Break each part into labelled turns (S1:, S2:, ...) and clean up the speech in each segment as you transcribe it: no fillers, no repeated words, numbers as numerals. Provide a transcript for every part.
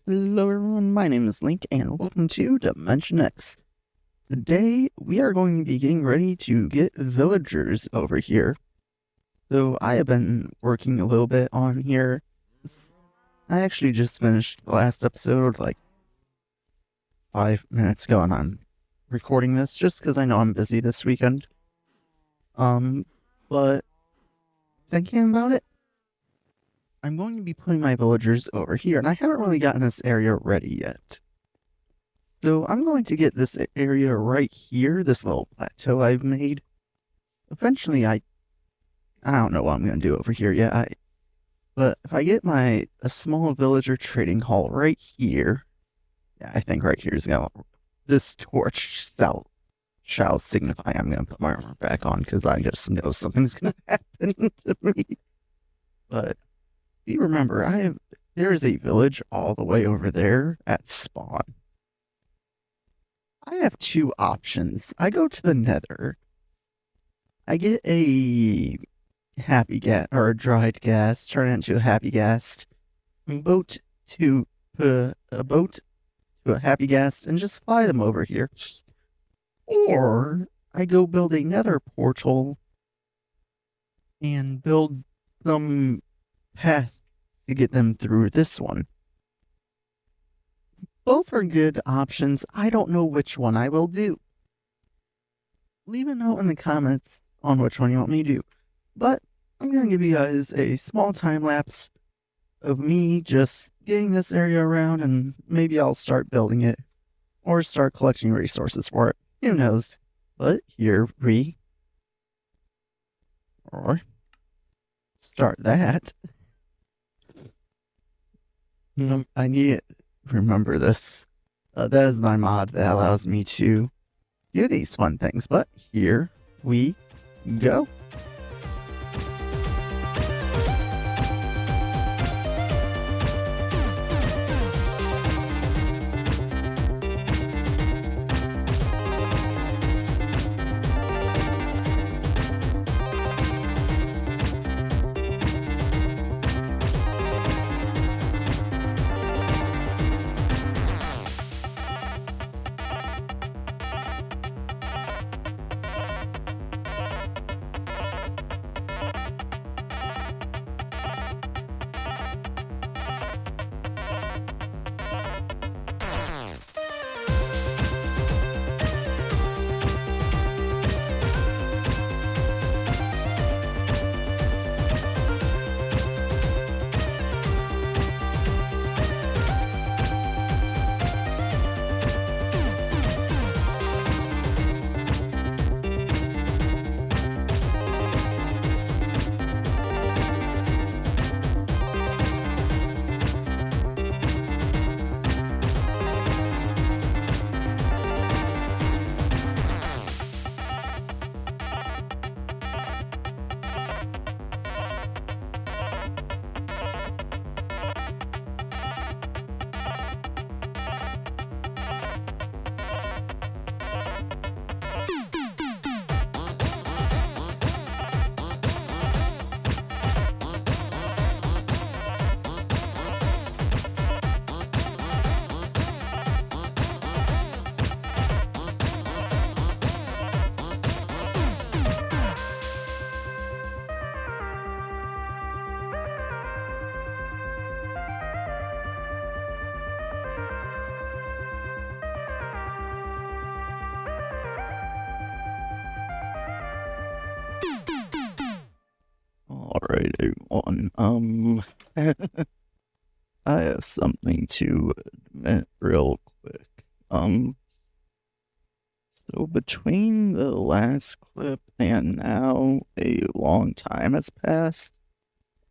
S1: Hello everyone, my name is Link and welcome to Dimension X. Today we are going to be getting ready to get villagers over here. So I have been working a little bit on here. I actually just finished the last episode like 5 minutes ago and I'm recording this just because I know I'm busy this weekend. But thinking about it, I'm going to be putting my villagers over here, and I haven't really gotten this area ready yet. So I'm going to get this area right here, this little plateau I've made. Eventually, I don't know what I'm going to do over here yet, but if I get a small villager trading hall right here, yeah, I think right here is going to, this torch shall signify I'm going to put my armor back on, because I just know something's going to happen to me. But you remember, there's a village all the way over there at spawn. I have two options. I go to the nether. I get a happy gas, or a dried gas, turn it into a happy gas, boat to a happy gas, and just fly them over here. Or I go build a nether portal and build some path to get them through this one. Both are good options. I don't know which one I will do. Leave a note in the comments on which one you want me to do. But I'm going to give you guys a small time lapse of me just getting this area around, and maybe I'll start building it or start collecting resources for it. Who knows? But here we start that. I need to remember this. That is my mod that allows me to do these fun things. But here we go. Alright, everyone. I have something to admit real quick. So between the last clip and now, a long time has passed.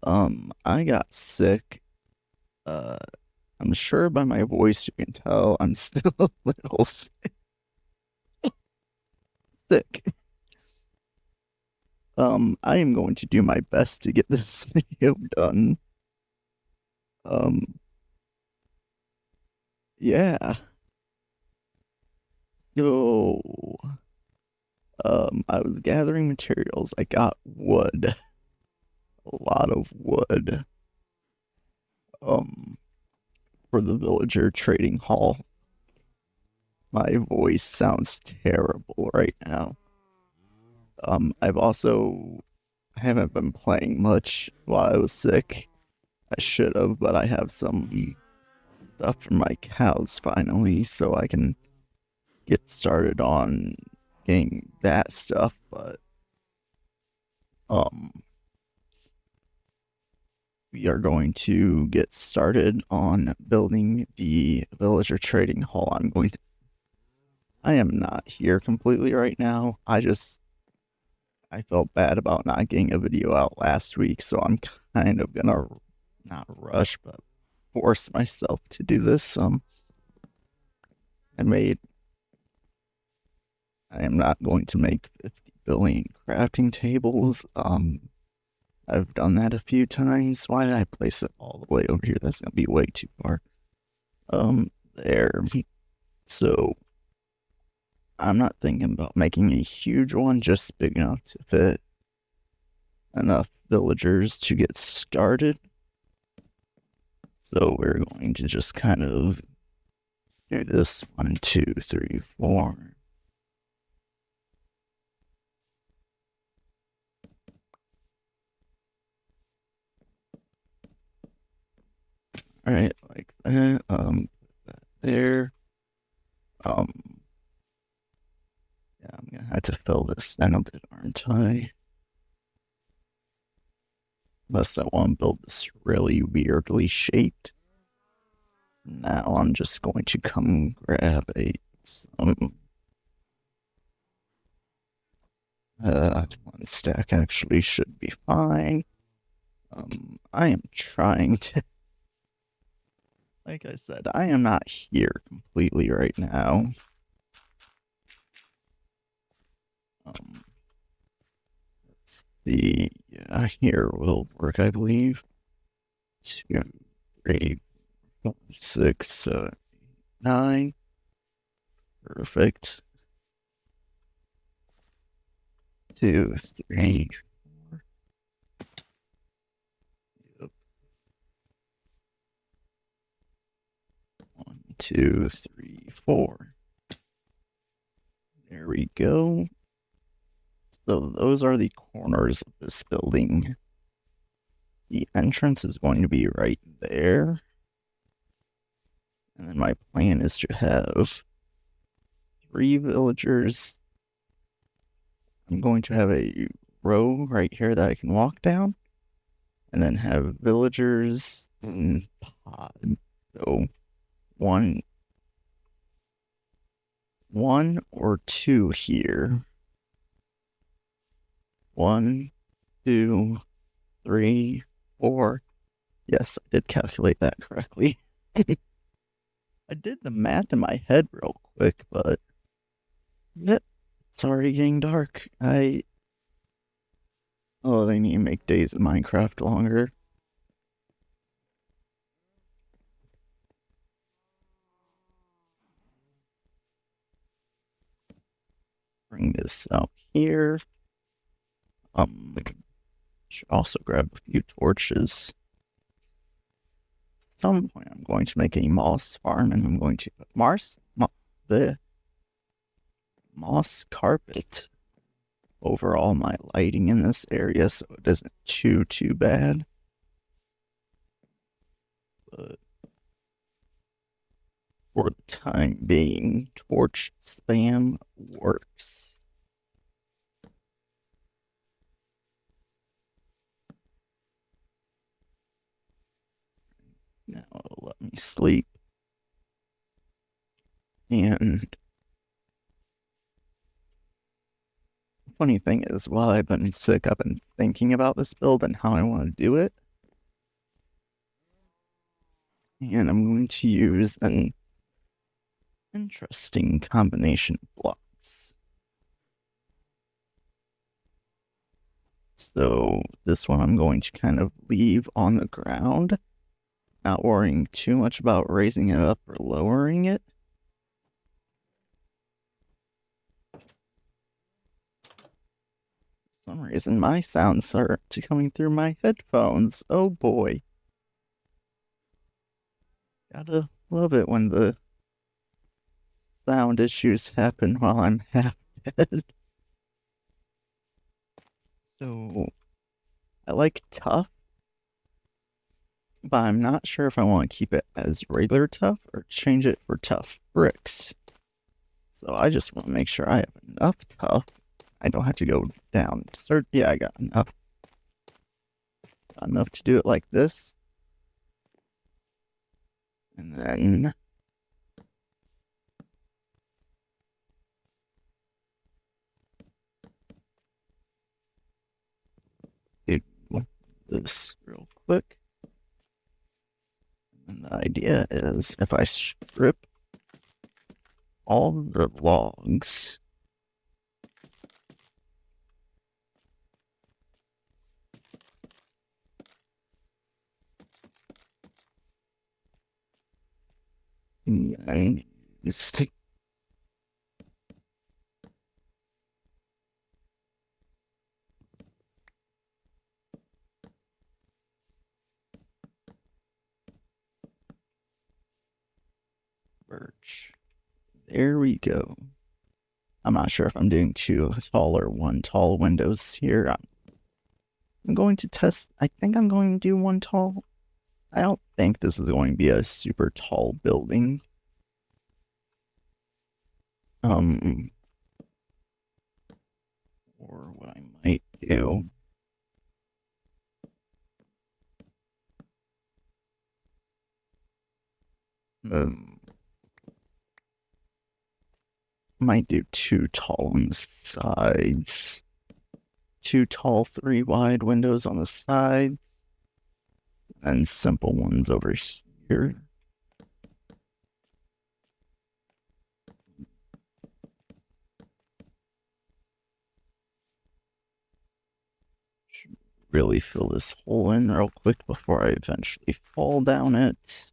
S1: I got sick. I'm sure by my voice you can tell I'm still a little sick. I am going to do my best to get this video done. Yeah. So, I was gathering materials. I got wood. A lot of wood. for the villager trading hall. My voice sounds terrible right now. I haven't been playing much while I was sick. I should have, but I have some stuff for my cows finally, so I can get started on getting that stuff. But um, we are going to get started on building the villager trading hall. I am not here completely right now. I felt bad about not getting a video out last week, so I'm kind of gonna not rush, but force myself to do this. I am not going to make 50 billion crafting tables. I've done that a few times. Why did I place it all the way over here? That's gonna be way too far. There. So I'm not thinking about making a huge one, just big enough to fit enough villagers to get started. So we're going to just kind of do this 1, 2, 3, 4. All right, like that. There. Yeah, I'm gonna have to fill this in a bit, aren't I? Unless I want to build this really weirdly shaped. Now I'm just going to come grab some. One stack actually should be fine. I am trying to. Like I said, I am not here completely right now. Let's see. Yeah, here will work, I believe. 2, 3, 4, 6, 7, 9. Perfect. 2, 3, 4. Yep. 1, 2, 3, 4. There we go. So those are the corners of this building. The entrance is going to be right there. And then my plan is to have 3 villagers. I'm going to have a row right here that I can walk down. And then have villagers in pods. So one or 2 here. 1, 2, 3, 4. Yes, I did calculate that correctly. I did the math in my head real quick, but it's already getting dark. They need to make days in Minecraft longer. Bring this out here. Should also grab a few torches. At some point, I'm going to make a moss farm, and I'm going to the moss carpet over all my lighting in this area, so it isn't too bad. But for the time being, torch spam works. Now it'll let me sleep. And the funny thing is, while I've been sick, I've been thinking about this build and how I want to do it. And I'm going to use an interesting combination of blocks. So this one I'm going to kind of leave on the ground, not worrying too much about raising it up or lowering it. For some reason, my sounds are coming through my headphones. Oh boy. Gotta love it when the sound issues happen while I'm half dead. So, I like tough, but I'm not sure if I want to keep it as regular tough or change it for tough bricks. So I just want to make sure I have enough tough. I don't have to go down. Yeah, I got enough. Got enough to do it like this. And then do this real quick. And the idea is if I strip all the logs, I stick birch. There we go. I'm not sure if I'm doing two tall or one tall windows here. I'm going to test. I think I'm going to do one tall. I don't think this is going to be a super tall building. Or what I might do. Might do two tall on the sides. Two tall, three wide windows on the sides. And simple ones over here. Should really fill this hole in real quick before I eventually fall down it.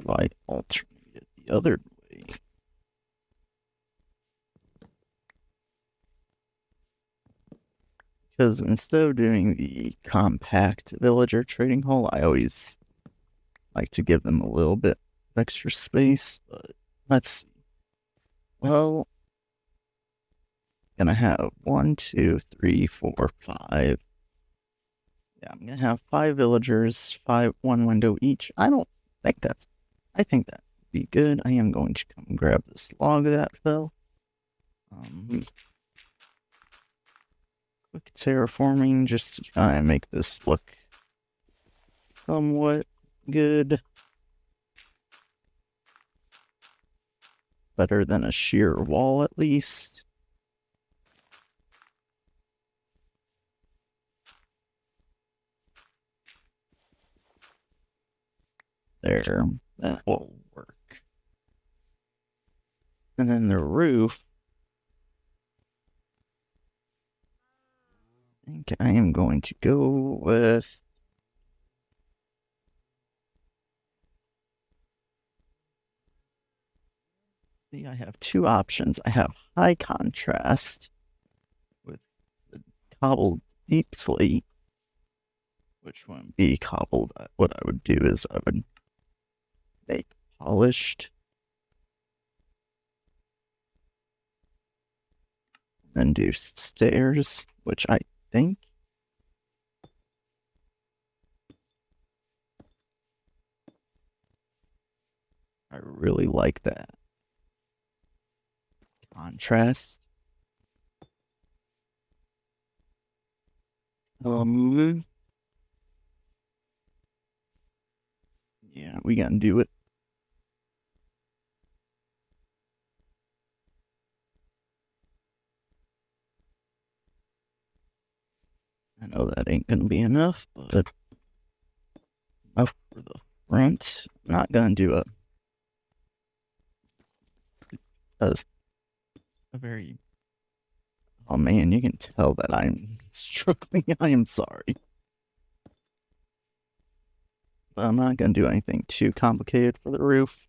S1: Do I alternate it the other way? Because instead of doing the compact villager trading hall, I always like to give them a little bit of extra space, but let's see. Well, gonna have 1, 2, 3, 4, 5. Yeah, I'm gonna have 5 villagers, 1 window each. I think that would be good. I am going to come grab this log that fell. Quick terraforming just to try and make this look somewhat good. Better than a sheer wall, at least. There, that will work. And then the roof. I think I am going to go with. See, I have 2 options. I have high contrast with the cobbled deep slate, which wouldn't be cobbled. What I would do is I would make polished, then do stairs, which I think I really like that contrast. Yeah, we gotta do it. I know that ain't gonna be enough, but enough for the front. I'm not gonna do a very. Oh man, you can tell that I'm struggling. I am sorry. But I'm not gonna do anything too complicated for the roof.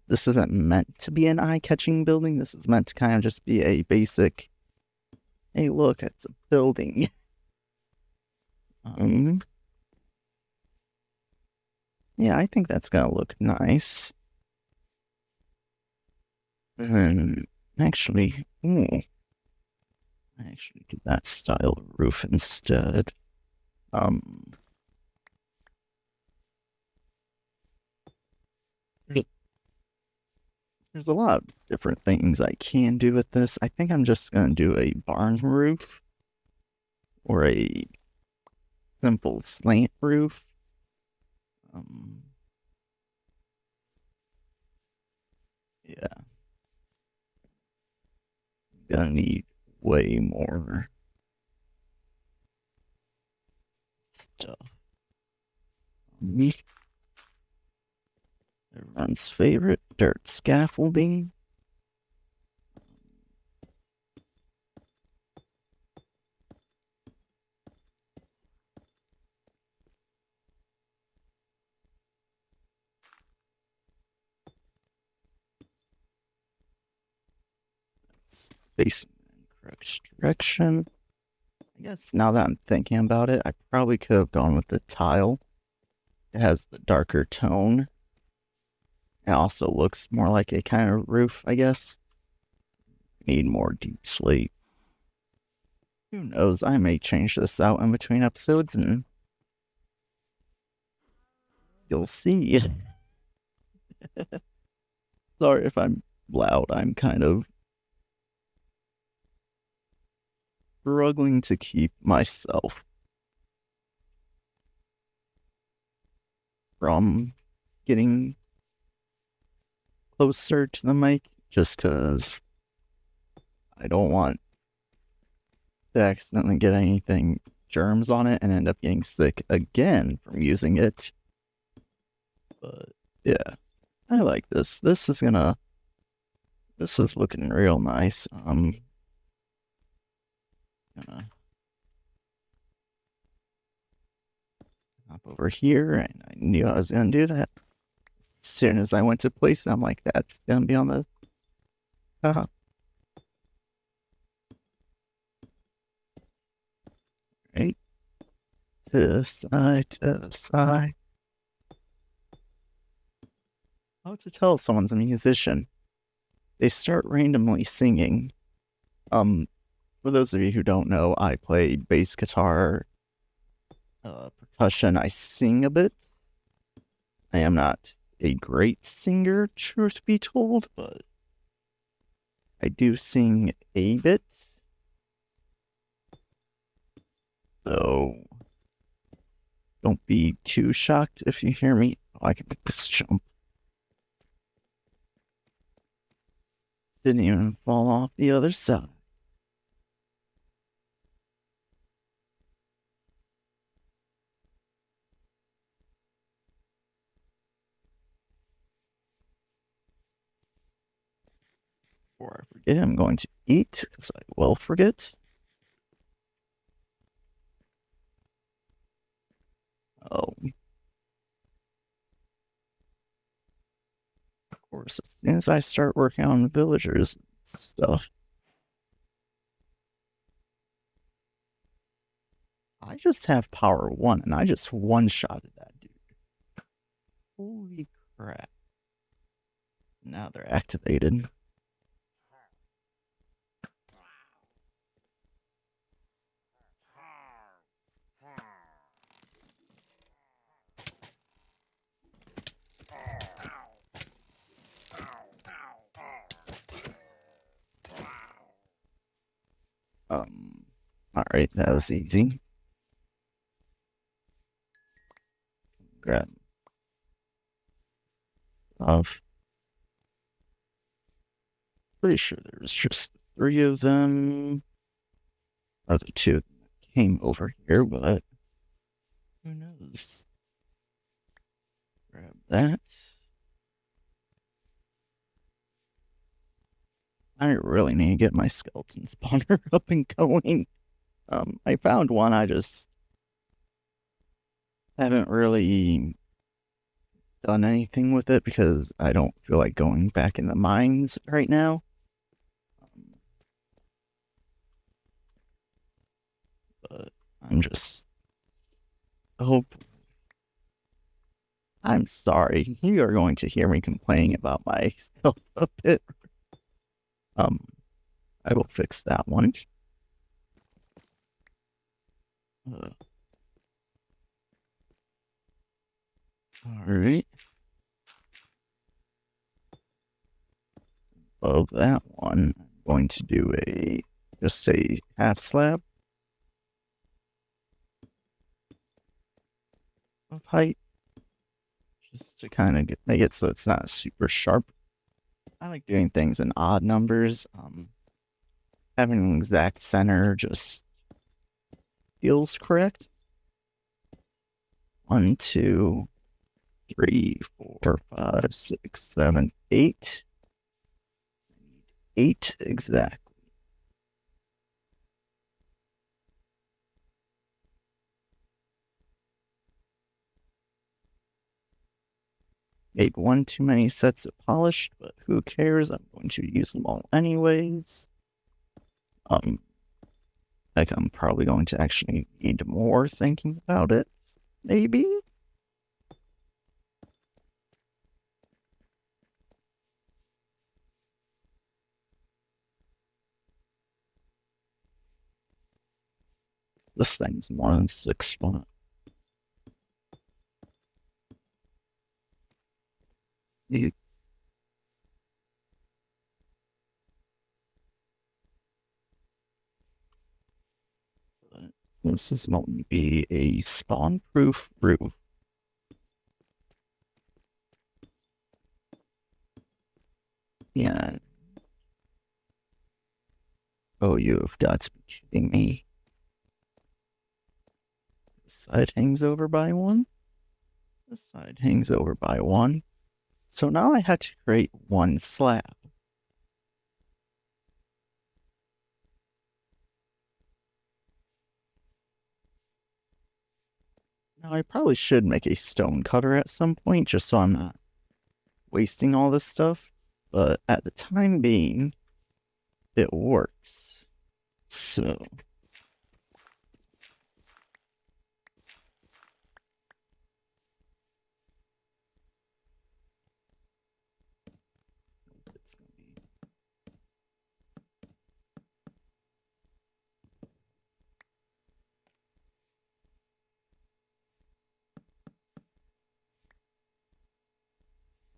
S1: This isn't meant to be an eye-catching building. This is meant to kind of just be a basic, hey, look, it's a building. Yeah, I think that's gonna look nice. And actually, I actually do that style of roof instead. There's a lot of different things I can do with this. I think I'm just gonna do a barn roof or a simple slant roof. Yeah. Gonna need way more stuff. Everyone's favorite dirt scaffolding. It's facing in the correct direction. I guess now that I'm thinking about it, I probably could have gone with the tile. It has the darker tone. It also looks more like a kind of roof, I guess. Need more deep slate. Who knows? I may change this out in between episodes and you'll see. Sorry if I'm loud. I'm kind of struggling to keep myself from getting closer to the mic just because I don't want to accidentally get anything germs on it and end up getting sick again from using it. But yeah, I like this. This is looking real nice. Gonna hop over here, and I knew I was gonna do that. As soon as I went to place it, I'm like, that's gonna be on the right. To the side, to the side. How to tell if someone's a musician? They start randomly singing. For those of you who don't know, I play bass guitar, percussion. I sing a bit. I am not a great singer, truth be told, but I do sing a bit. So don't be too shocked if you hear me. Oh, I can make this jump. Didn't even fall off the other side. Before I forget, I'm going to eat, because I will forget. Oh. Of course, as soon as I start working on the villagers stuff, I just have power 1, and I just one-shotted that dude. Holy crap. Now they're activated. Alright, that was easy. Grab stuff. Pretty sure there's just 3 of them. Or the 2 that came over here, but who knows? Grab that. I really need to get my skeleton spawner up and going. I found one, I just haven't really done anything with it because I don't feel like going back in the mines right now. But I'm just hope. I'm sorry. You are going to hear me complaining about myself a bit. I will fix that one. Alright. Above that one, I'm going to do just a half slab of height. Just to kind of make it so it's not super sharp. I like doing things in odd numbers. Having an exact center just feels correct. 1, 2, 3, 4, 5, 6, 7, 8. 8 exactly. Made one too many sets of polished, but who cares? I'm going to use them all anyways. Like I'm probably going to actually need more thinking about it. Maybe? This thing's more than 6 foot. This is going to be a spawn-proof roof. Yeah. Oh, you've got to be kidding me. This side hangs over by 1. This side hangs over by 1. So now I had to create 1 slab. Now I probably should make a stone cutter at some point just so I'm not wasting all this stuff. But at the time being, it works. So it's gonna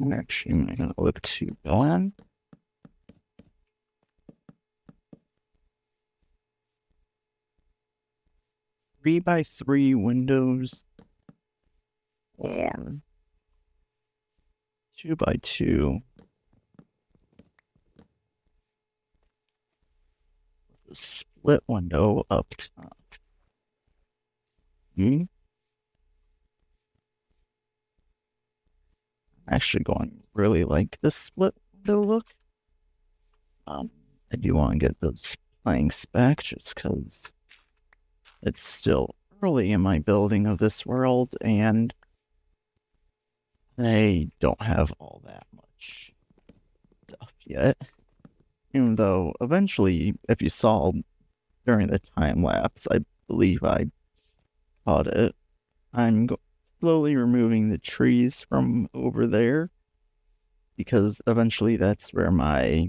S1: be actually I'm gonna look to go on. Three by 3 windows or 2 by 2. The split window up top. I'm actually going to really like this split window look. I do want to get those planks back just because it's still early in my building of this world and I don't have all that much stuff yet. Even though eventually, if you saw during the time lapse, I believe I caught it. I'm slowly removing the trees from over there because eventually that's where my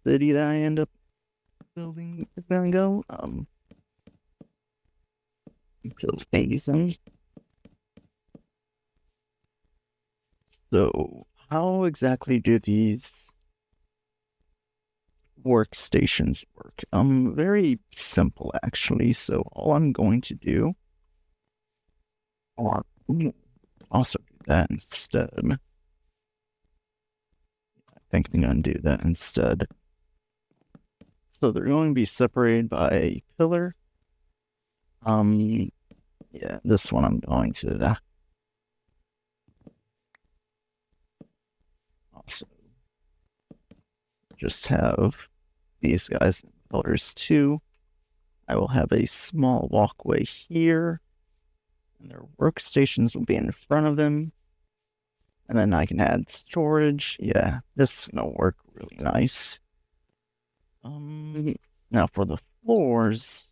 S1: city that I end up building is gonna go. Feels amazing. So, how exactly do these workstations work? Very simple actually. So all I'm going to do, or also do that instead. I think I'm gonna do that instead. So they're going to be separated by a pillar. Yeah, this one I'm going to also just have these guys in pillars too. I will have a small walkway here. And their workstations will be in front of them. And then I can add storage. Yeah, this is gonna work really nice. Now for the floors,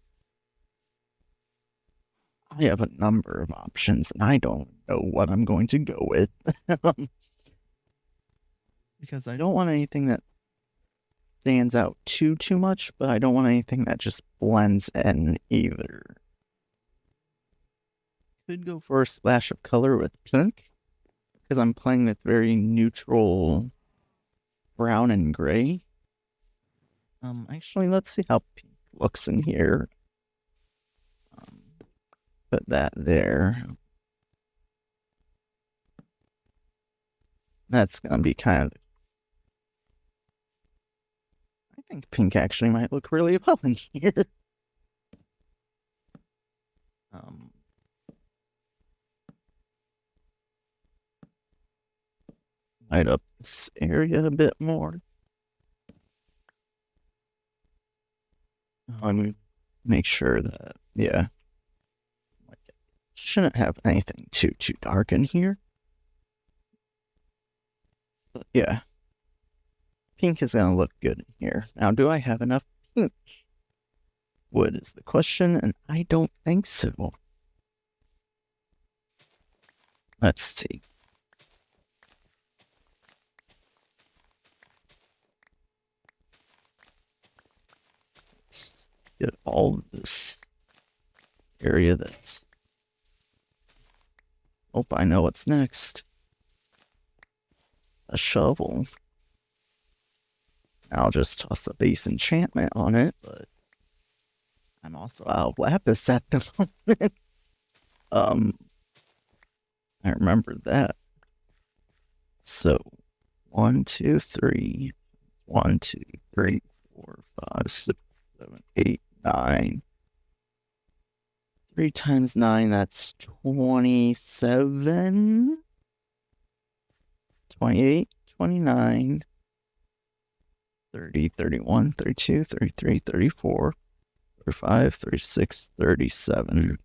S1: I have a number of options, and I don't know what I'm going to go with. Because I don't want anything that stands out too much, but I don't want anything that just blends in either. Could go for a splash of color with pink, because I'm playing with very neutral brown and gray. Actually, let's see how pink looks in here. Put that there. That's gonna be kind of... I think pink actually might look really well in here. Light up this area a bit more. I'm gonna make sure that, yeah, shouldn't have anything too dark in here. But yeah, pink is gonna look good in here. Now, do I have enough pink wood is the question, and I don't think so. Let's see. Let's get all of this area that's... Oh, I know what's next. A shovel. I'll just toss a base enchantment on it, but I'm also out of lapis at the moment. I remember that. So, 1, 2, 3. 1, 2, 3, 4, 5, 6, 7, 8, 9. 3 times 9, that's 27. 28, 29, 30, 31, 32, 33, 34, 35, 36, 37.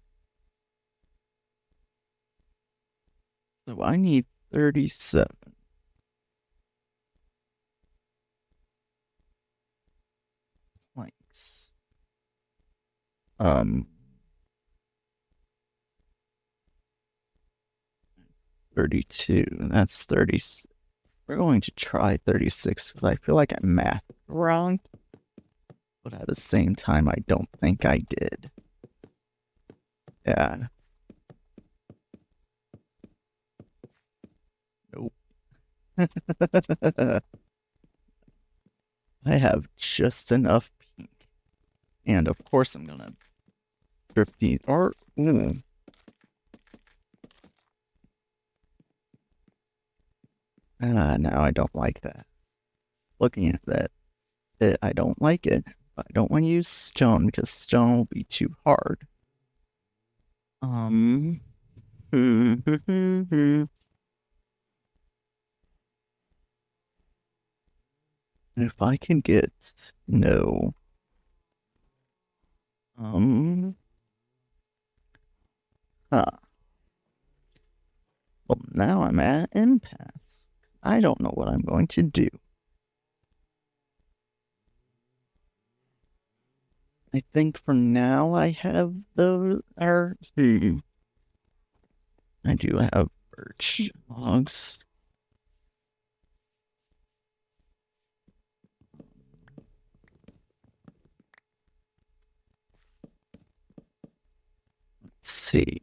S1: So I need 37. Planks. 32. That's 30. We're going to try 36 because I feel like I mathed wrong. But at the same time, I don't think I did. Yeah. Nope. I have just enough pink. And of course I'm gonna strip these. Or, no, I don't like that. Looking at that, I don't like it. I don't want to use stone because stone will be too hard. If I can get no. Well, now I'm at impasse. I don't know what I'm going to do. I think for now I have those. I do have birch logs. Let's see.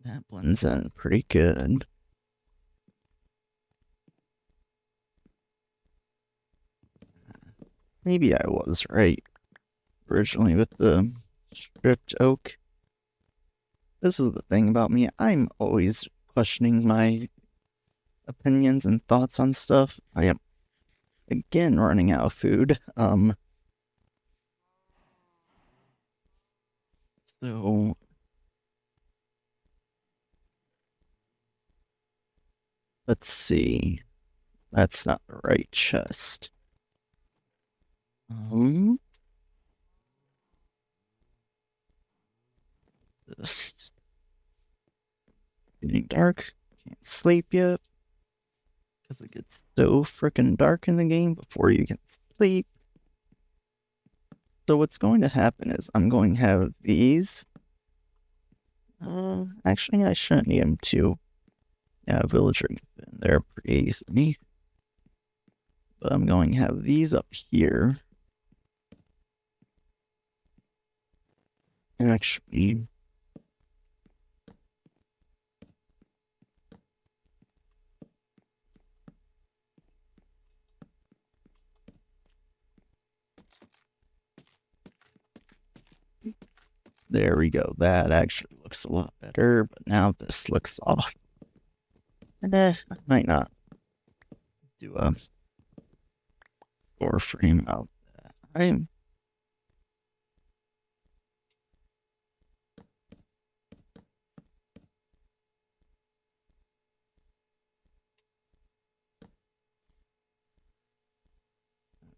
S1: That blends in pretty good. Maybe I was right originally with the stripped oak. This is the thing about me. I'm always questioning my opinions and thoughts on stuff. I am again running out of food. So let's see. That's not the right chest. this. Getting dark. Can't sleep yet. Because it gets so freaking dark in the game before you can sleep. So what's going to happen is I'm going to have these. Actually, I shouldn't need them to. Yeah, villager can fit in there pretty easily. But I'm going to have these up here. And actually, there we go. That actually looks a lot better, but now this looks off. And I might not do a door frame out that.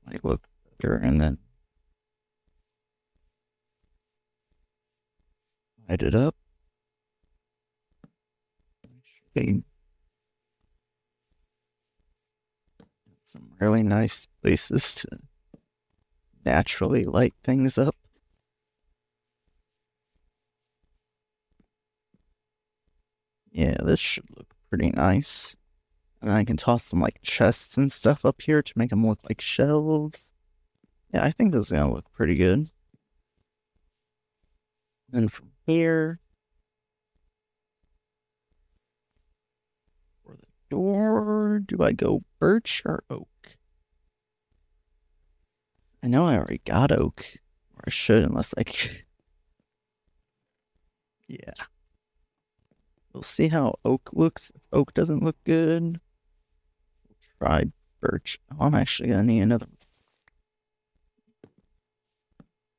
S1: Might look better, and then light it up. Okay. Some really nice places to naturally light things up. Yeah, this should look pretty nice. And I can toss some like chests and stuff up here to make them look like shelves. Yeah, I think this is gonna look pretty good. And from here, for the door, do I go birch or oak? I know I already got oak, or I should, unless I yeah. We'll see how oak looks. If oak doesn't look good, we'll try birch. Oh, I'm actually gonna need another.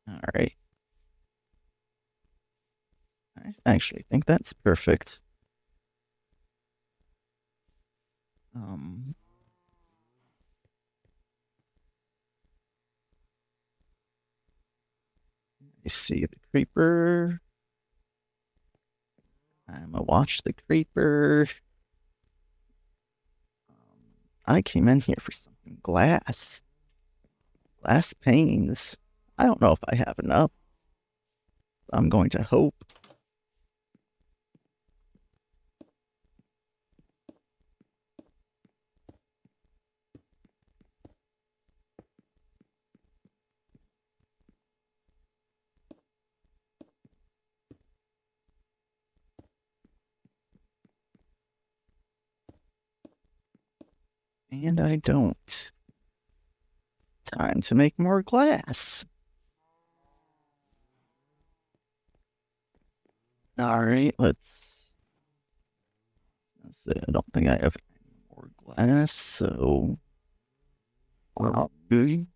S1: Alright. I actually think that's perfect. I see the creeper. I'm gonna watch the creeper. I came in here for something glass. Glass panes. I don't know if I have enough. I'm going to hope. And I don't. Time to make more glass. Alright, let's see. I don't think I have any more glass, so good.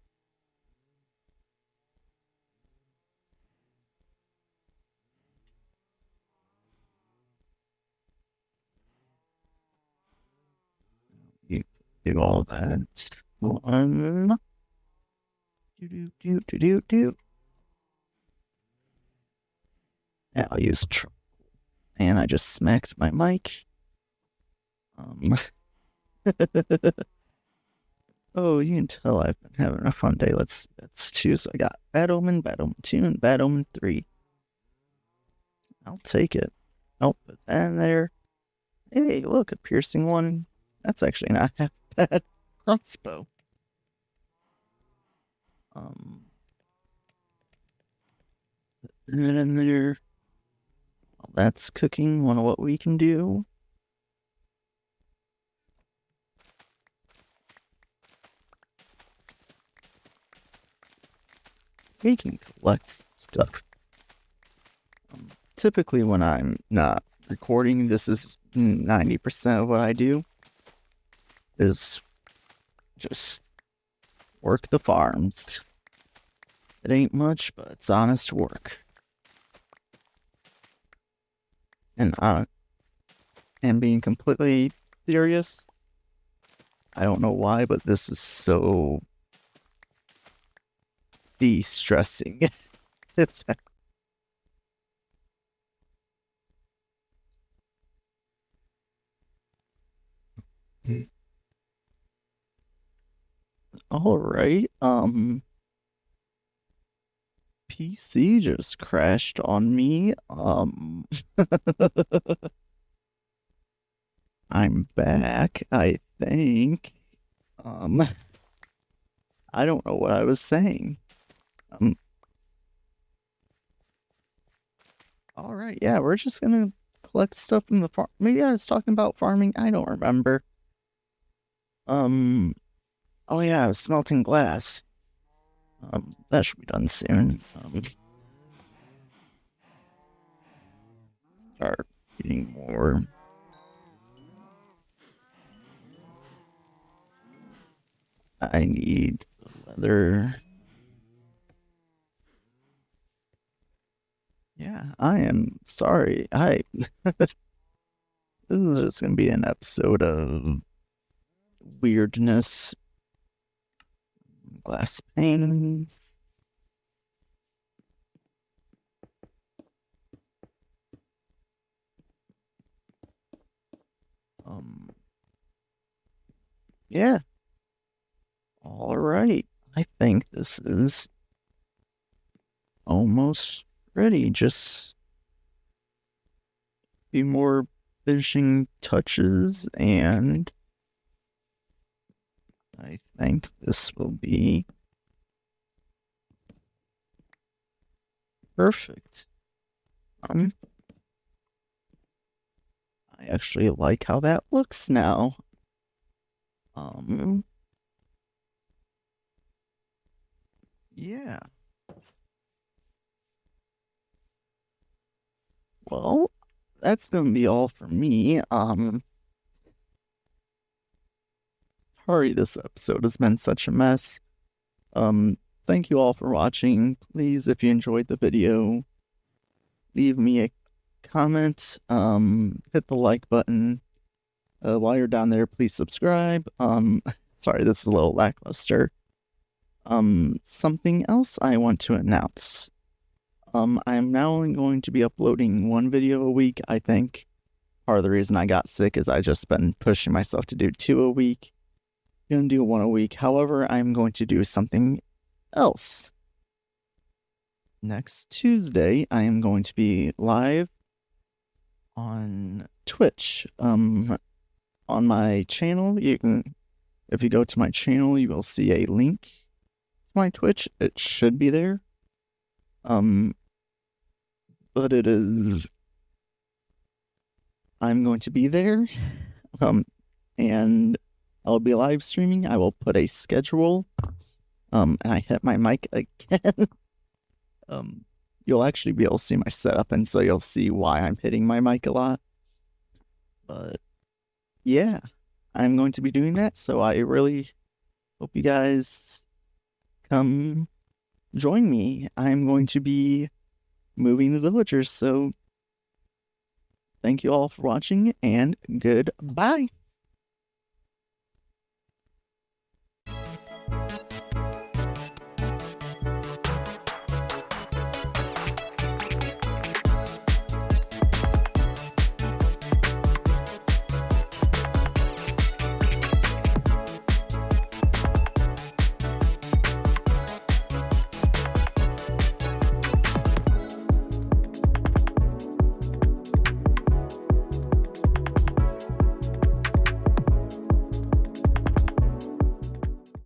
S1: You do all that. One. Do. Yeah, I'll use trouble. And I just smacked my mic. Oh, you can tell I've been having a fun day. Let's choose. I got Bad Omen, Bad Omen 2, and Bad Omen 3. I'll take it. I'll put that in there. Hey, look, a piercing one. That's actually not half bad. Crossbow. Put it in there. While that's cooking, wonder what we can do. We can collect stuff. Typically, when I'm not recording, this is 90% of what I do. Is just work the farms. It ain't much, but it's honest work. And being completely serious, I don't know why, but this is so de-stressing. Alright, PC just crashed on me. I'm back, I think. I don't know what I was saying. Alright, yeah, we're just gonna collect stuff from the farm. Maybe I was talking about farming, I don't remember. Oh yeah, I was smelting glass. That should be done soon. Start getting more. I need leather. Yeah, I am sorry. This is just gonna be an episode of weirdness. Glass panes. Yeah. Alright. I think this is almost ready. Just a few more finishing touches, and I think this will be perfect. I actually like how that looks now. Yeah. Well, that's gonna be all for me. Sorry this episode has been such a mess. Thank you all for watching. Please, if you enjoyed the video, leave me a comment, hit the like button. While you're down there, please subscribe. Sorry, this is a little lackluster. Something else I want to announce. I'm now only going to be uploading one video a week, I think. Part of the reason I got sick is I just been pushing myself to do 2 a week. Gonna do 1 a week. However, I'm going to do something else. Next Tuesday, I am going to be live on Twitch. On my channel, if you go to my channel, you will see a link to my Twitch. It should be there. But it is. I'm going to be there. And I'll be live streaming. I will put a schedule. And I hit my mic again. You'll actually be able to see my setup, and so you'll see why I'm hitting my mic a lot. But yeah, I'm going to be doing that, so I really hope you guys come join me. I'm going to be moving the villagers, so thank you all for watching, and goodbye.